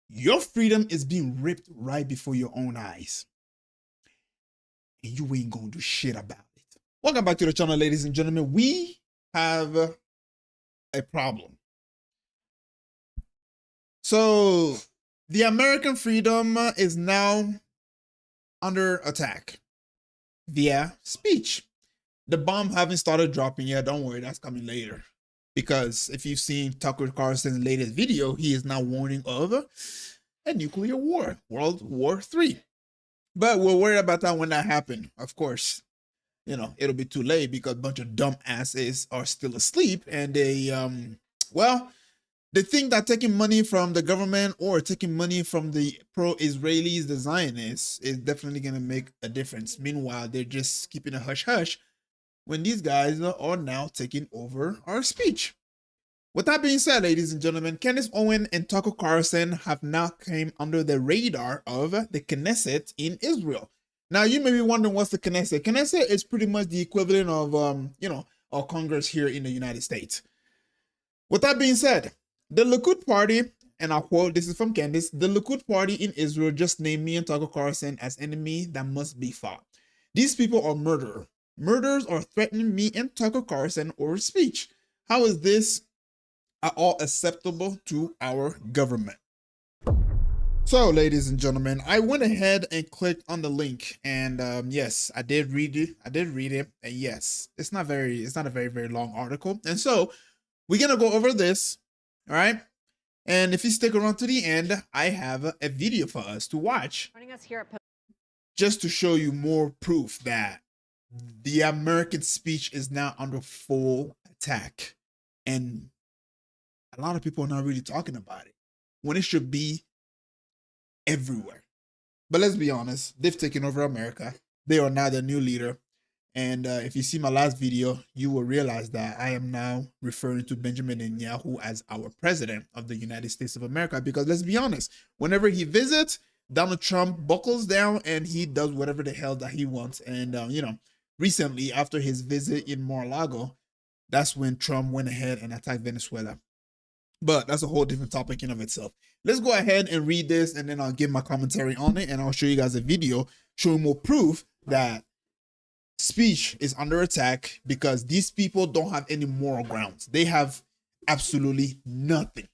Your freedom is being ripped right before your own eyes. And you ain't gonna do shit about it. Welcome back to the channel, ladies and gentlemen. We have a problem. So, the American freedom is now under attack via speech. The bomb haven't started dropping yet. Don't worry, that's coming later. Because if you've seen Tucker Carlson's latest video, he is now warning of a nuclear war, World War III. But we're worried about that when that happens. Of course, it'll be too late because a bunch of dumb asses are still asleep and they, they think that taking money from the government or taking money from the pro-Israelis, the Zionists, is definitely going to make a difference. Meanwhile, they're just keeping a hush-hush when these guys are now taking over our speech. With that being said, ladies and gentlemen, Candace Owen and Tucker Carlson have now came under the radar of the Knesset in Israel. Now, you may be wondering what's the Knesset. Knesset is pretty much the equivalent of, our Congress here in the United States. With that being said, the Likud party, and I'll quote, this is from Candace, the Likud party in Israel just named me and Tucker Carlson as enemy that must be fought. These people are murderers. Murderers are threatening me and Tucker Carlson over speech. How is this at all acceptable to our government? So, ladies and gentlemen, I went ahead and clicked on the link, and yes, I did read it. And yes, it's not a very long article. And so we're gonna go over this, all right? And if you stick around to the end, I have a video for us to watch, just to show you more proof that the American speech is now under full attack, and a lot of people are not really talking about it when it should be everywhere. But let's be honest, they've taken over America. They are now the new leader. And if you see my last video, you will realize that I am now referring to Benjamin Netanyahu as our president of the United States of America. Because let's be honest, whenever he visits, Donald Trump buckles down and he does whatever the hell that he wants. And, recently, after his visit in Mar-a-Lago, that's when Trump went ahead and attacked Venezuela. But that's a whole different topic in of itself. Let's go ahead and read this, and then I'll give my commentary on it, and I'll show you guys a video showing more proof that speech is under attack because these people don't have any moral grounds. They have absolutely nothing.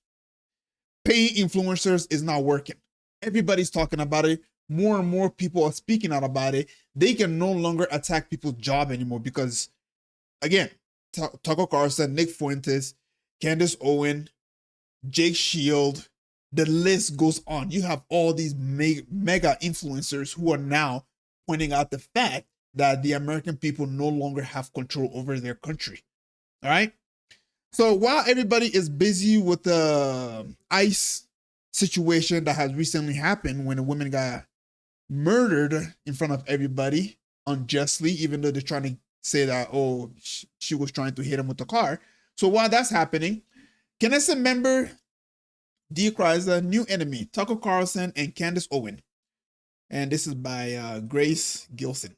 Paying influencers is not working. Everybody's talking about it. More and more people are speaking out about it. They can no longer attack people's job anymore because, again, Tucker Carlson, Nick Fuentes, Candace Owen, Jake Shield, the list goes on. You have all these mega influencers who are now pointing out the fact that the American people no longer have control over their country. All right. So while everybody is busy with the ICE situation that has recently happened when a woman got murdered in front of everybody unjustly, even though they're trying to say that, oh, she was trying to hit him with the car. So while that's happening, Knesset member decries a new enemy, Tucker Carlson and Candace Owen. And this is by Grace Gilson.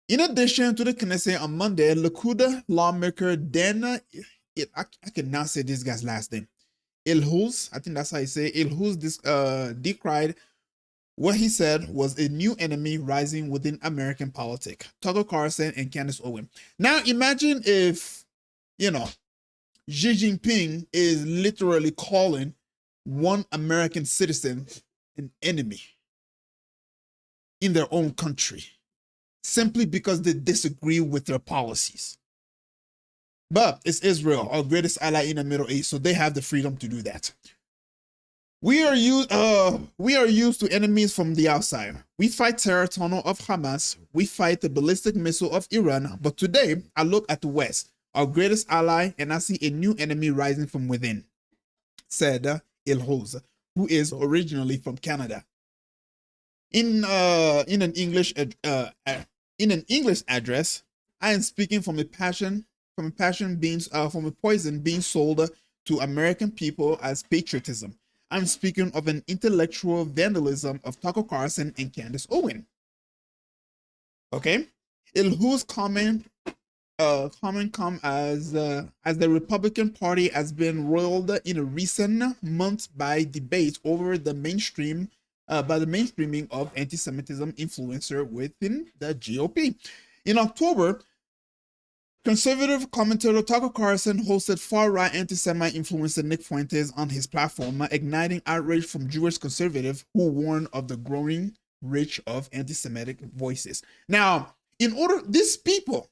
In addition to the Knesset on Monday, Likud lawmaker Dan, I cannot say this guy's last name, Ilhuz, I think that's how you say it. Ilhuz decried what he said was a new enemy rising within American politics, Tucker Carlson and Candace Owen. Now imagine if, Xi Jinping is literally calling one American citizen an enemy in their own country simply because they disagree with their policies. But it's Israel, our greatest ally in the Middle East, so they have the freedom to do that. We are used to enemies from the outside. We fight terror tunnel of Hamas. We fight the ballistic missile of Iran. But today, I look at the West, our greatest ally, and I see a new enemy rising from within, said Ilhoz, who is originally from Canada. In an English address, I am speaking from a poison being sold to American people as patriotism. I'm speaking of an intellectual vandalism of Tucker Carlson and Candace Owen. Okay? Ilhuz's comment comment come as the Republican Party has been roiled in a recent months by debates over the mainstreaming of anti-Semitism influencer within the GOP. In October, conservative commentator Tucker Carlson hosted far-right anti-Semite influencer Nick Fuentes on his platform, igniting outrage from Jewish conservatives who warned of the growing reach of anti-Semitic voices. Now, these people,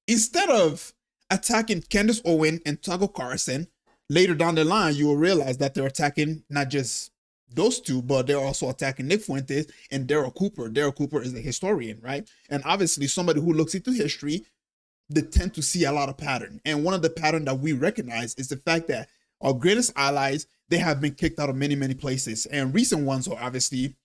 instead of attacking Candace Owen and Tucker Carlson, later down the line, you will realize that they're attacking not just those two, but they're also attacking Nick Fuentes and Daryl Cooper. Daryl Cooper is a historian, right? And obviously somebody who looks into history, they tend to see a lot of pattern. And one of the pattern that we recognize is the fact that our greatest allies, they have been kicked out of many, many places. And recent ones are obviously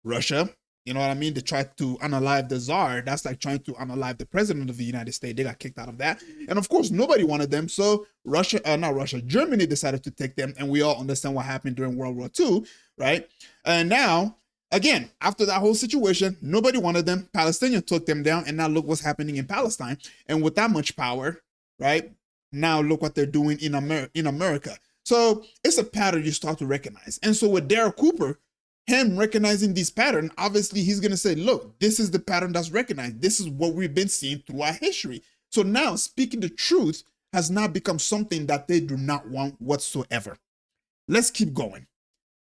Russia. You know what I mean? They tried to unalive the Tsar. That's like trying to unalive the president of the United States. They got kicked out of that. And of course, nobody wanted them. So Germany decided to take them. And we all understand what happened during World War II, right? And now, again, after that whole situation, nobody wanted them. Palestinians took them down. And now look what's happening in Palestine. And with that much power, right? Now look what they're doing in America. So it's a pattern you start to recognize. And so with Daryl Cooper, him recognizing this pattern, obviously he's going to say, look, this is the pattern that's recognized. This is what we've been seeing throughout history. So now speaking the truth has now become something that they do not want whatsoever. Let's keep going.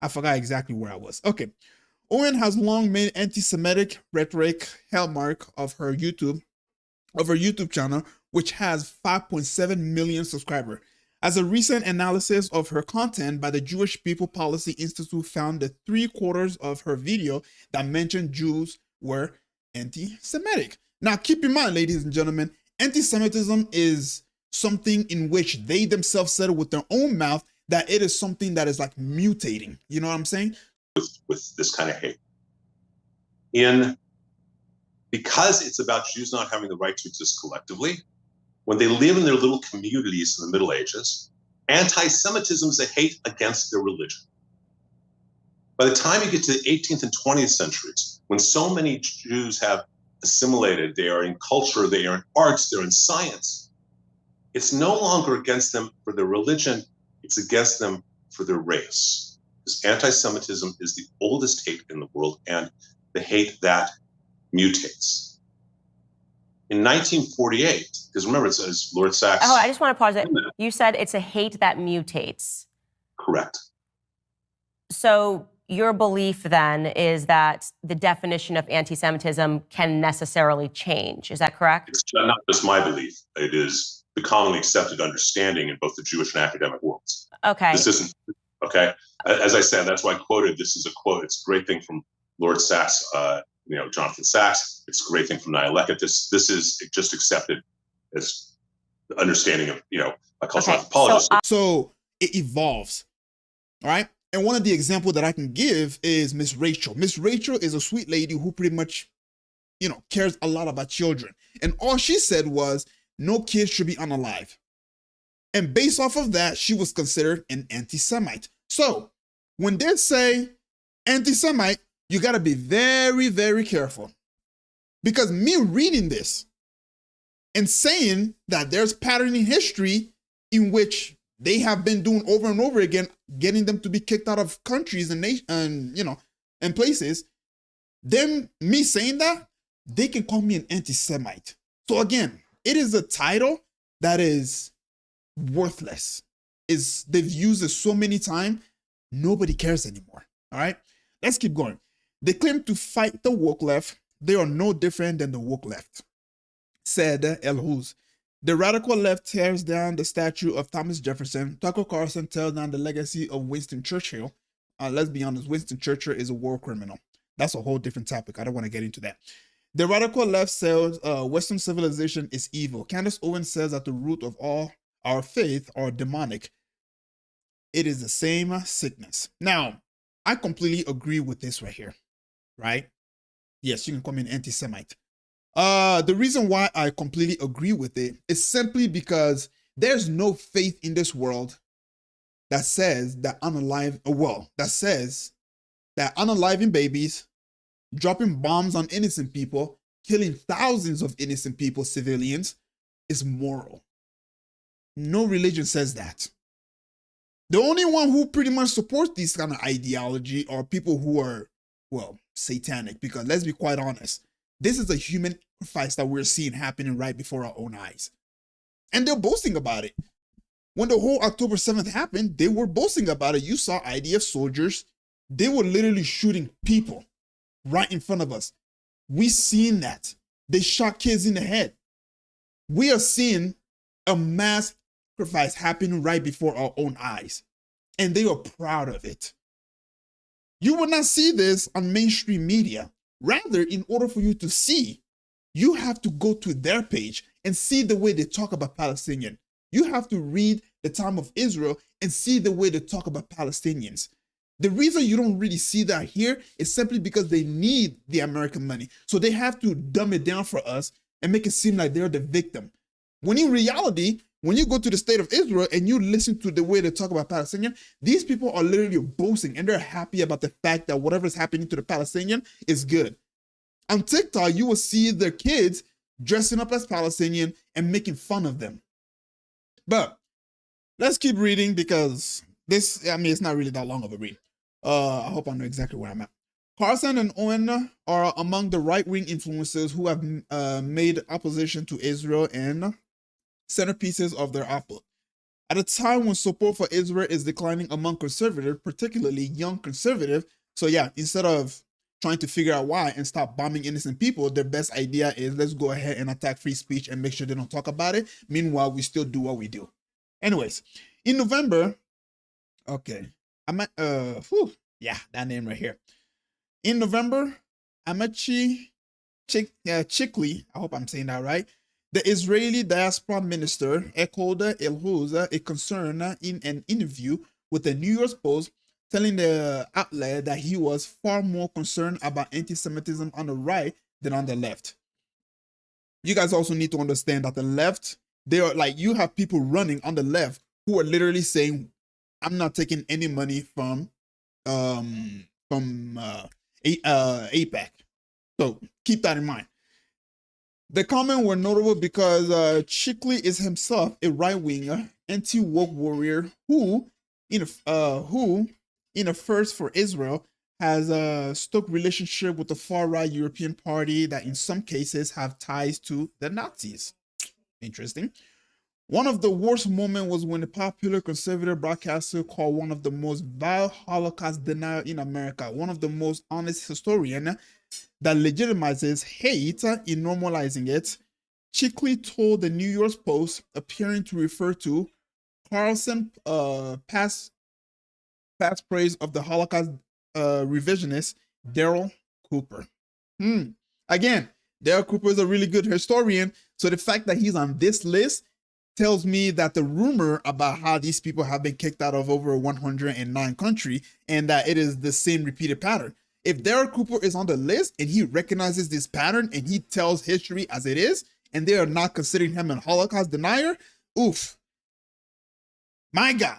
I forgot exactly where I was. Okay. Owen has long made anti-Semitic rhetoric hallmark of her YouTube channel, which has 5.7 million subscribers. As a recent analysis of her content by the Jewish People Policy Institute found that 3/4 of her video that mentioned Jews were anti-Semitic. Now, keep in mind, ladies and gentlemen, anti-Semitism is something in which they themselves said with their own mouth that it is something that is like mutating. You know what I'm saying? With this kind of hate. Because it's about Jews not having the right to exist collectively, when they live in their little communities in the Middle Ages, anti-Semitism is a hate against their religion. By the time you get to the 18th and 20th centuries, when so many Jews have assimilated, they are in culture, they are in arts, they're in science, it's no longer against them for their religion, it's against them for their race. Because anti-Semitism is the oldest hate in the world and the hate that mutates. In 1948, because remember, it says Lord Sachs. Oh, I just want to pause it. You said it's a hate that mutates. Correct. So your belief then is that the definition of anti-Semitism can necessarily change. Is that correct? It's not just my belief. It is the commonly accepted understanding in both the Jewish and academic worlds. Okay. This isn't, okay? As I said, that's why I quoted, this is a quote. It's a great thing from Lord Sachs, Jonathan Sachs. It's a great thing from Naia Leckett. This is just accepted as the understanding of, by cultural anthropologists. So it evolves, all right? And one of the examples that I can give is Miss Rachel. Miss Rachel is a sweet lady who pretty much, cares a lot about children. And all she said was, no kids should be unalive. And based off of that, she was considered an anti-Semite. So when they say anti-Semite, you got to be very, very careful. Because me reading this and saying that there's pattern in history in which they have been doing over and over again, getting them to be kicked out of countries and places, then me saying that, they can call me an anti-Semite. So again, it is a title that is worthless. They've used it so many times, nobody cares anymore. All right, let's keep going. They claim to fight the woke left. They are no different than the woke left, said El Huz. The radical left tears down the statue of Thomas Jefferson. Tucker Carlson tears down the legacy of Winston Churchill. Let's be honest, Winston Churchill is a war criminal. That's a whole different topic. I don't want to get into that. The radical left says Western civilization is evil. Candace Owens says that the root of all our faith are demonic. It is the same sickness. Now, I completely agree with this right here, right? Yes, you can call me an anti-Semite. The reason why I completely agree with it is simply because there's no faith in this world that says that unaliving babies, dropping bombs on innocent people, killing thousands of innocent people, civilians, is moral. No religion says that. The only one who pretty much supports this kind of ideology are people who are, well, satanic, because let's be quite honest, this is a human sacrifice that we're seeing happening right before our own eyes. And they're boasting about it. When the whole October 7th happened, they were boasting about it. You saw IDF soldiers. They were literally shooting people right in front of us. We seen that. They shot kids in the head. We are seeing a mass sacrifice happening right before our own eyes. And they are proud of it. You will not see this on mainstream media. Rather, in order for you to see, you have to go to their page and see the way they talk about Palestinians. You have to read the Time of Israel and see the way they talk about Palestinians. The reason you don't really see that here is simply because they need the American money. So they have to dumb it down for us and make it seem like they're the victim. When in reality, when you go to the state of Israel and you listen to the way they talk about Palestinians, these people are literally boasting and they're happy about the fact that whatever is happening to the Palestinian is good. On TikTok, you will see their kids dressing up as Palestinian and making fun of them. But let's keep reading because this, I mean, it's not really that long of a read. I hope I know exactly where I'm at. Carson and Owen are among the right-wing influencers who have made opposition to Israel and centerpieces of their output. At a time when support for Israel is declining among conservatives, particularly young conservatives, so yeah, instead of trying to figure out why and stop bombing innocent people, their best idea is let's go ahead and attack free speech and make sure they don't talk about it. Meanwhile, we still do what we do. Anyways, in November, okay, I'm at, yeah, that name right here. In November, Amachi Chikli, I hope I'm saying that right, the Israeli diaspora minister echoed Elhuz a concern in an interview with the New York Post, telling the outlet that he was far more concerned about anti-Semitism on the right than on the left. You guys also need to understand that the left, they are like, you have people running on the left who are literally saying, I'm not taking any money from AIPAC. So keep that in mind. The comments were notable because Chikli is himself a right-winger, anti-woke warrior who, in a first for Israel, has a stoked relationship with the far-right European party that in some cases have ties to the Nazis. Interesting. One of the worst moments was when a popular conservative broadcaster called one of the most vile Holocaust denier in America, one of the most honest historian that legitimizes hate in normalizing it. Chikli told the New York Post, appearing to refer to Carlson past praise of the Holocaust revisionist Daryl Cooper. Again, Daryl Cooper is a really good historian, so the fact that he's on this list tells me that the rumor about how these people have been kicked out of over 109 countries and that it is the same repeated pattern. If Daryl Cooper is on the list and he recognizes this pattern and he tells history as it is, and they are not considering him a Holocaust denier, oof. My God.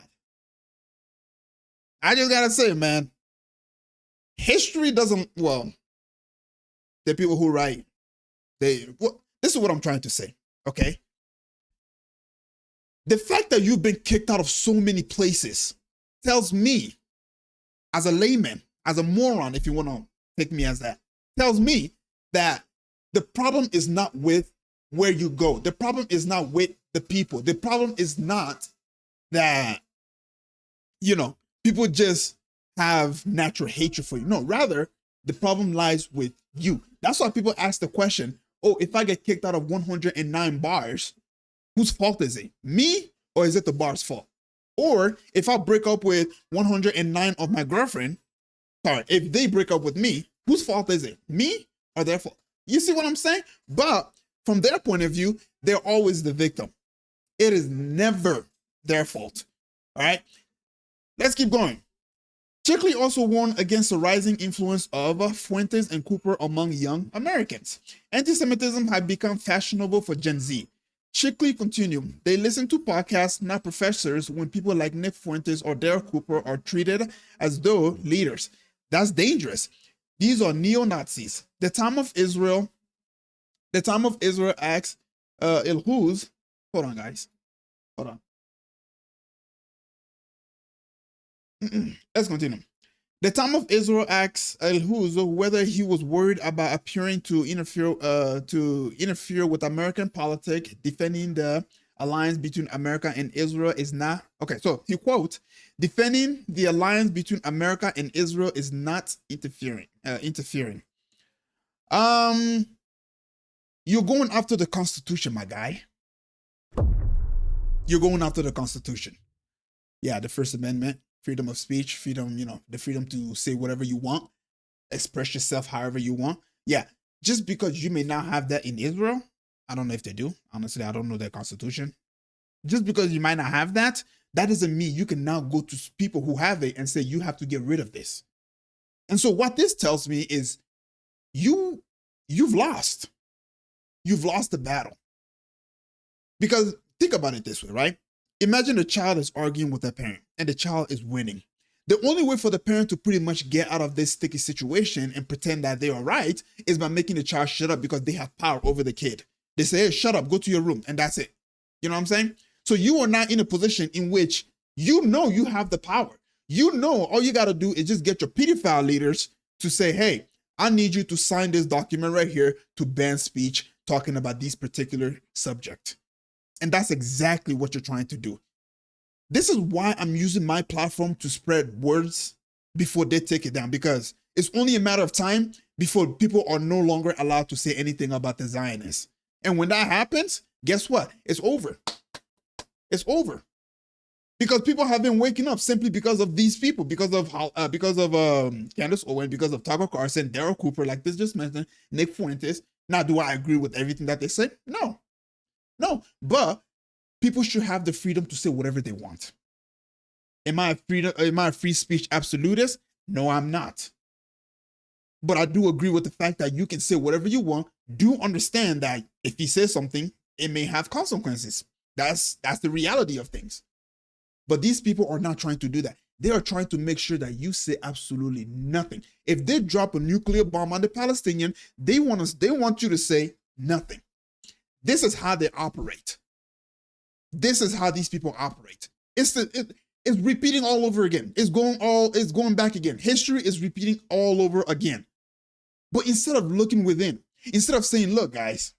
I just gotta say, man, history doesn't, well, the people who write, this is what I'm trying to say, okay? The fact that you've been kicked out of so many places tells me, as a layman, as a moron, if you want to take me as that, tells me that the problem is not with where you go. The problem is not with the people. The problem is not that, you know, people just have natural hatred for you. No, rather, the problem lies with you. That's why people ask the question, oh, if I get kicked out of 109 bars, whose fault is it? Me, or is it the bar's fault? Or if I break up with 109 of my girlfriend, sorry, if they break up with me, whose fault is it? Me or their fault? You see what I'm saying? But from their point of view, they're always the victim. It is never their fault. All right? Let's keep going. Chikli also warned against the rising influence of Fuentes and Cooper among young Americans. Anti-Semitism had become fashionable for Gen Z. Chikli continued, they listen to podcasts, not professors, when people like Nick Fuentes or Daryl Cooper are treated as though leaders. That's dangerous. These are neo-Nazis. The Time of Israel asks Elhuz, Hold on, guys. Hold on. Let's continue. The Time of Israel asks El-Huz whether he was worried about appearing to interfere with American politics, defending the alliance between America and Israel is not okay. So he quotes, defending the alliance between America and Israel is not interfering. You're going after the Constitution, my guy. You're going after the Constitution. Yeah, the First Amendment, freedom of speech, freedom, the freedom to say whatever you want, express yourself however you want. Yeah, just because you may not have that in Israel, I don't know if they do. Honestly, I don't know their constitution. Just because you might not have that, that doesn't mean you can now go to people who have it and say you have to get rid of this. And so what this tells me is you've lost. You've lost the battle. Because think about it this way, right? Imagine a child is arguing with a parent and the child is winning. The only way for the parent to pretty much get out of this sticky situation and pretend that they are right is by making the child shut up because they have power over the kid. They say, hey, shut up, go to your room, and that's it. You know what I'm saying? So you are not in a position in which you know you have the power. You know all you got to do is just get your pedophile leaders to say, hey, I need you to sign this document right here to ban speech talking about this particular subject. And that's exactly what you're trying to do. This is why I'm using my platform to spread words before they take it down, because it's only a matter of time before people are no longer allowed to say anything about the Zionists. And when that happens, guess what? It's over. It's over. Because people have been waking up simply because of these people, because of Candace Owen, because of Tucker Carlson, Daryl Cooper, like this just mentioned, Nick Fuentes. Now, do I agree with everything that they say? No. No, but people should have the freedom to say whatever they want. Am I a free speech absolutist? No, I'm not. But I do agree with the fact that you can say whatever you want. Do understand that if you say something, it may have consequences. That's the reality of things. But these people are not trying to do that. They are trying to make sure that you say absolutely nothing. If they drop a nuclear bomb on the Palestinian, they want you to say nothing. This is how they operate. This is how these people operate. It's repeating all over again. It's going back again. History is repeating all over again. But instead of looking within, instead of saying, look, guys,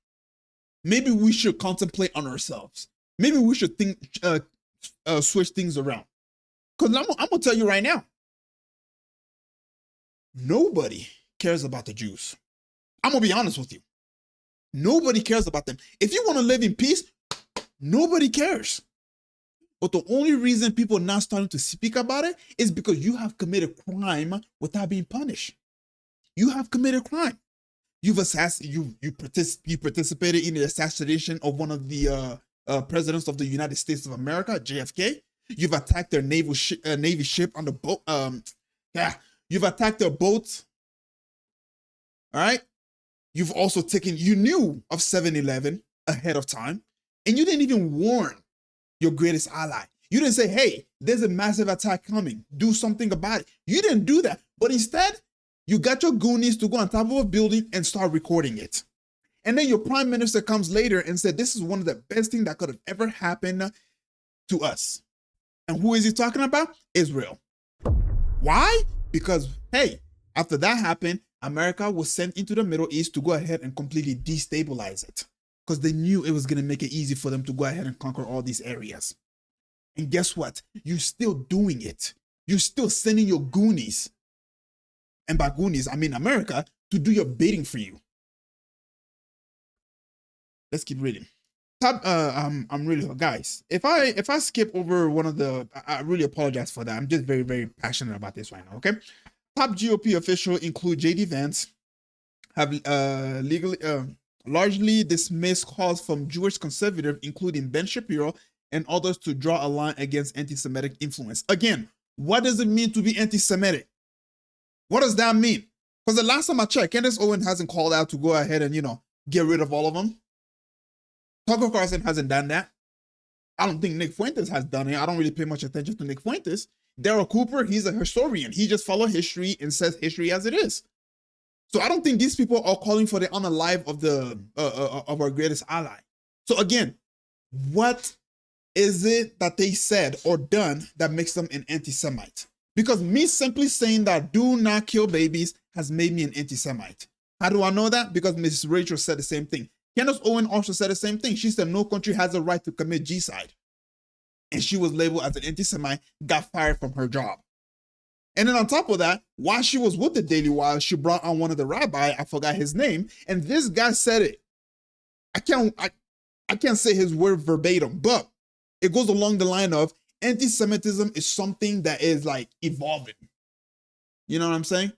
maybe we should contemplate on ourselves. Maybe we should switch things around. Because I'm going to tell you right now, nobody cares about the Jews. I'm going to be honest with you. Nobody cares about them. If you want to live in peace, nobody cares. But the only reason people are not starting to speak about it is because you have committed crime without being punished. You have committed crime. You participated in the assassination of one of the presidents of the United States of America, JFK. You've attacked their Navy ship on the boat. You've attacked their boats. All right. You've also you knew of 7/11 ahead of time, and you didn't even warn your greatest ally. You didn't say, hey, there's a massive attack coming. Do something about it. You didn't do that. But instead, you got your goonies to go on top of a building and start recording it. And then your prime minister comes later and said, this is one of the best things that could have ever happened to us. And who is he talking about? Israel. Why? Because, hey, after that happened, America was sent into the Middle East to go ahead and completely destabilize it, because they knew it was going to make it easy for them to go ahead and conquer all these areas. And guess what? You're still doing it. You're still sending your goonies, and by goonies, I mean America, to do your bidding for you. Let's keep reading. I'm really, guys, if I skip over one of the, I really apologize for that. I'm just very, very passionate about this right now, okay? Top GOP officials include J.D. Vance, have largely dismissed calls from Jewish conservatives, including Ben Shapiro and others, to draw a line against anti-Semitic influence. Again, what does it mean to be anti-Semitic? What does that mean? Because the last time I checked, Candace Owen hasn't called out to go ahead and, get rid of all of them. Tucker Carlson hasn't done that. I don't think Nick Fuentes has done it. I don't really pay much attention to Nick Fuentes. Daryl Cooper, he's a historian. He just follows history and says history as it is. So I don't think these people are calling for the unalive of our greatest ally. So again, what is it that they said or done that makes them an anti-Semite? Because me simply saying that do not kill babies has made me an anti-Semite. How do I know that? Because Mrs. Rachel said the same thing. Candace Owen also said the same thing. She said no country has a right to commit genocide. And she was labeled as an anti-Semite, got fired from her job. And then on top of that, while she was with the Daily Wire, she brought on one of the rabbi, I forgot his name, and this guy said it. I can't say his word verbatim, but it goes along the line of anti-Semitism is something that is like evolving. You know what I'm saying?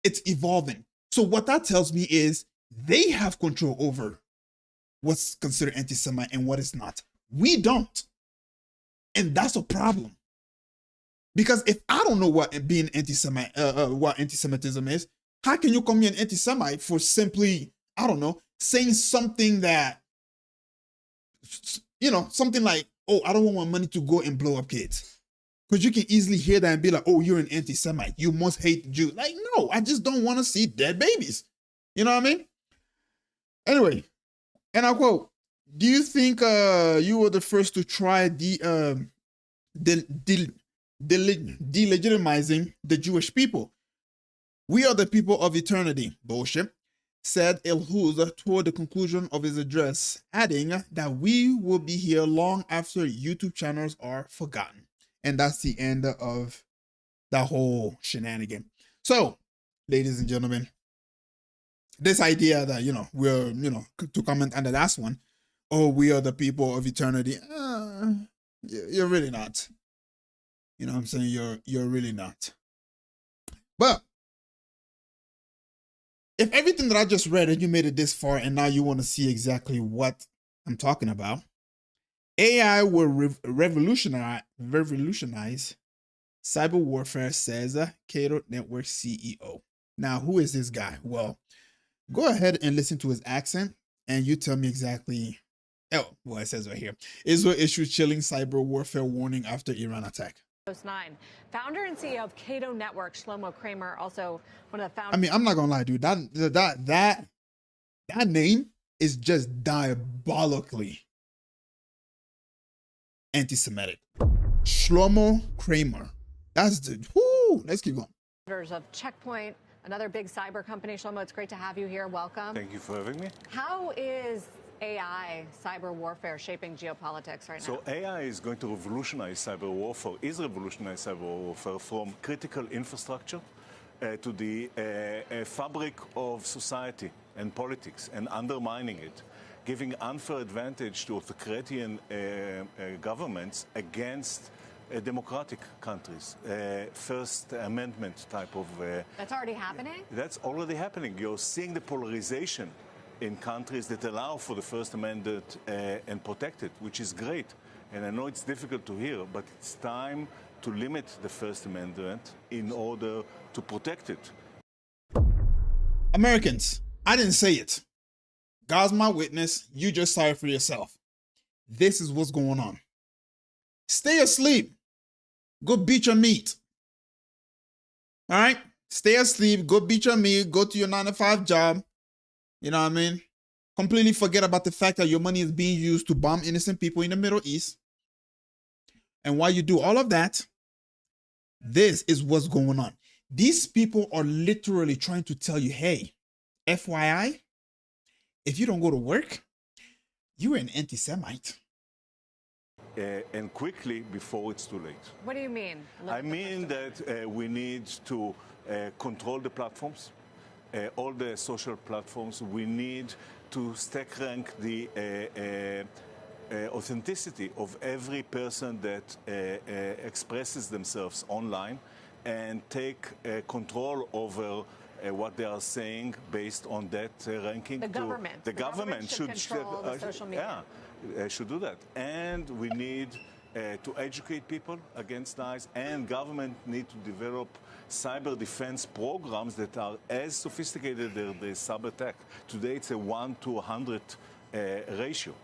It's evolving. So what that tells me is they have control over what's considered anti-Semite and what is not. We don't. And that's a problem. Because if I don't know what being anti-Semite, what anti-Semitism is, how can you call me an anti-Semite for simply, I don't know, saying something that, you know, something like, oh, I don't want my money to go and blow up kids. Because you can easily hear that and be like, oh, you're an anti-Semite. You must hate Jews. Like, no, I just don't want to see dead babies. You know what I mean? Anyway, and I quote, do you think you were the first to try delegitimizing the Jewish people? We are the people of eternity. Bullshit, said Elhuz toward the conclusion of his address, adding that we will be here long after YouTube channels are forgotten. And that's the end of that whole shenanigan. So, ladies and gentlemen, this idea that, you know, we're, you know, to comment on the last one, oh, we are the people of eternity. You're really not. You know what I'm saying? You're really not. But if everything that I just read and you made it this far and now you want to see exactly what I'm talking about, AI will revolutionize cyber warfare, says Cato Network CEO. Now, who is this guy? Well, go ahead and listen to his accent and you tell me exactly. Oh, well, it says right here. Israel issued chilling cyber warfare warning after Iran attack. Post 9. Founder and CEO of Cato Network, Shlomo Kramer, also one of the founders. I mean, I'm not gonna lie, dude. That name is just diabolically anti-Semitic. Shlomo Kramer. That's the whoo. Let's keep going. Founders of Checkpoint, another big cyber company. Shlomo, it's great to have you here. Welcome. Thank you for having me. How is AI, cyber warfare, shaping geopolitics right now? So AI is going to revolutionize cyber warfare, is revolutionize cyber warfare from critical infrastructure to the fabric of society and politics and undermining it, giving unfair advantage to authoritarian governments against democratic countries, First Amendment type of... That's already happening? That's already happening. You're seeing the polarization in countries that allow for the First Amendment and protect it, which is great. And I know it's difficult to hear, but it's time to limit the First Amendment in order to protect it. Americans, I didn't say it. God's my witness. You just saw it for yourself. This is what's going on. Stay asleep. Go beat your meat. All right? Stay asleep. Go beat your meat. Go to your 9-to-5 job. You know what I mean? Completely forget about the fact that your money is being used to bomb innocent people in the Middle East. And while you do all of that, this is what's going on. These people are literally trying to tell you, hey, FYI, if you don't go to work, you're an anti-Semite. And quickly before it's too late. What do you mean? I mean that we need to control the platforms, all the social platforms. We need to stack rank the authenticity of every person that expresses themselves online and take control over what they are saying based on that ranking. The government. The government should control the social media. Yeah, should do that. And we need to educate people against lies, and government need to develop cyber defense programs that are as sophisticated as the cyber attack. Today it's a 1 to 100 ratio.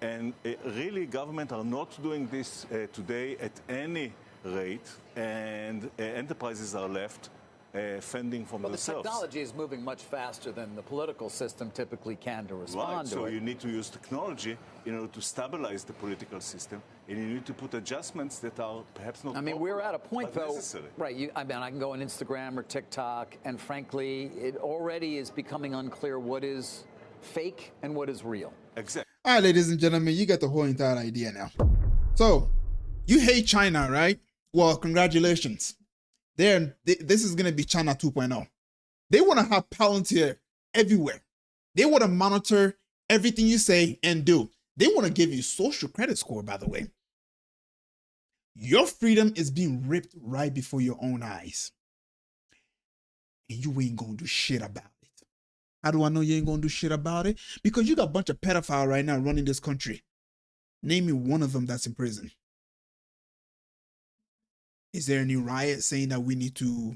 And really government are not doing this today at any rate, and enterprises are left fending from Well, the themselves. technology is moving much faster than the political system typically can to respond Right, to so it. you need to use technology in order to stabilize the political system, and you need to put adjustments that are perhaps not I mean, we're at a point, but though, necessary. right? I mean, I can go on Instagram or TikTok, and frankly, it already is becoming unclear what is fake and what is real. Exactly. All right, ladies and gentlemen, you get the whole entire idea now. So, you hate China, right? Well, congratulations. This is going to be China 2.0. They want to have Palantir everywhere. They want to monitor everything you say and do. They want to give you social credit score, by the way. Your freedom is being ripped right before your own eyes. And you ain't going to do shit about it. How do I know you ain't going to do shit about it? Because you got a bunch of pedophiles right now running this country. Name me one of them that's in prison. Is there any riot saying that we need to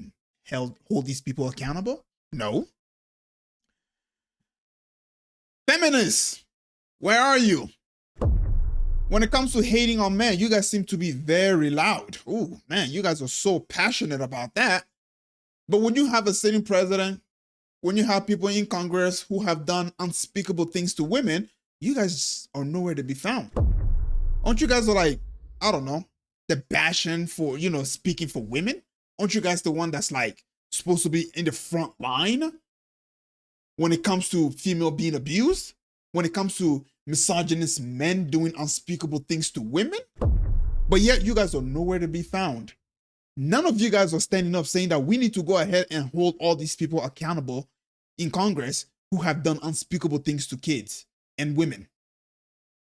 hold these people accountable? No. Feminists, where are you? When it comes to hating on men, you guys seem to be very loud. Ooh, man, you guys are so passionate about that. But when you have a sitting president, when you have people in Congress who have done unspeakable things to women, you guys are nowhere to be found. Aren't you guys like, I don't know, the bashing for, speaking for women? Aren't you guys the one that's like supposed to be in the front line when it comes to female being abused? When it comes to misogynist men doing unspeakable things to women? But yet you guys are nowhere to be found. None of you guys are standing up saying that we need to go ahead and hold all these people accountable in Congress who have done unspeakable things to kids and women.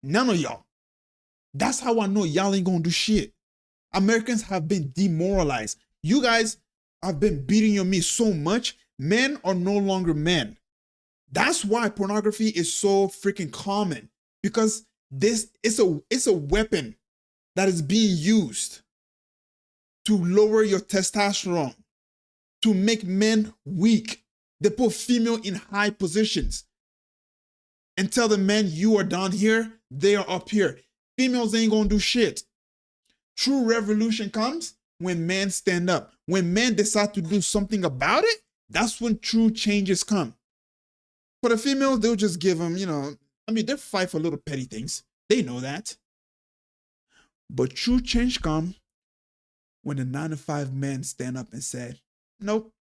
None of y'all. That's how I know y'all ain't gonna do shit. Americans have been demoralized. You guys have been beating on me so much. Men are no longer men. That's why pornography is so freaking common, because this is a weapon that is being used to lower your testosterone, to make men weak. They put female in high positions and tell the men, you are down here, they are up here. Females ain't gonna do shit. True revolution comes when men stand up. When men decide to do something about it, that's when true changes come. For the females, they'll just give them, they fight for little petty things. They know that. But true change comes when the 9 to 5 men stand up and say, nope,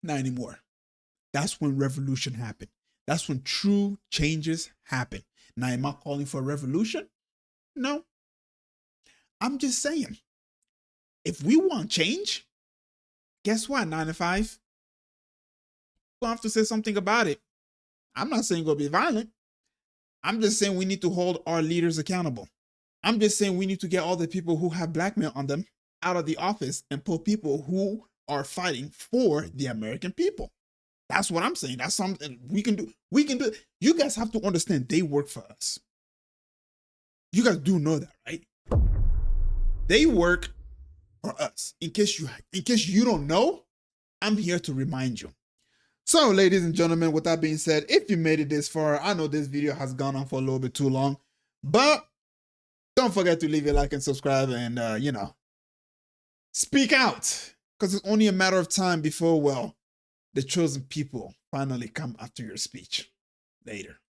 not anymore. That's when revolution happened. That's when true changes happen. Now, am I calling for a revolution? No. I'm just saying, if we want change, guess what, 9 to 5? We'll have to say something about it. I'm not saying go be violent. I'm just saying we need to hold our leaders accountable. I'm just saying we need to get all the people who have blackmail on them out of the office and put people who are fighting for the American people. That's what I'm saying. That's something we can do. We can do it. You guys have to understand they work for us. You guys do know that, right? They work for us. In case you don't know, I'm here to remind you. So, ladies and gentlemen, with that being said, if you made it this far, I know this video has gone on for a little bit too long, but don't forget to leave a like and subscribe and, speak out, because it's only a matter of time before, the chosen people finally come after your speech. Later.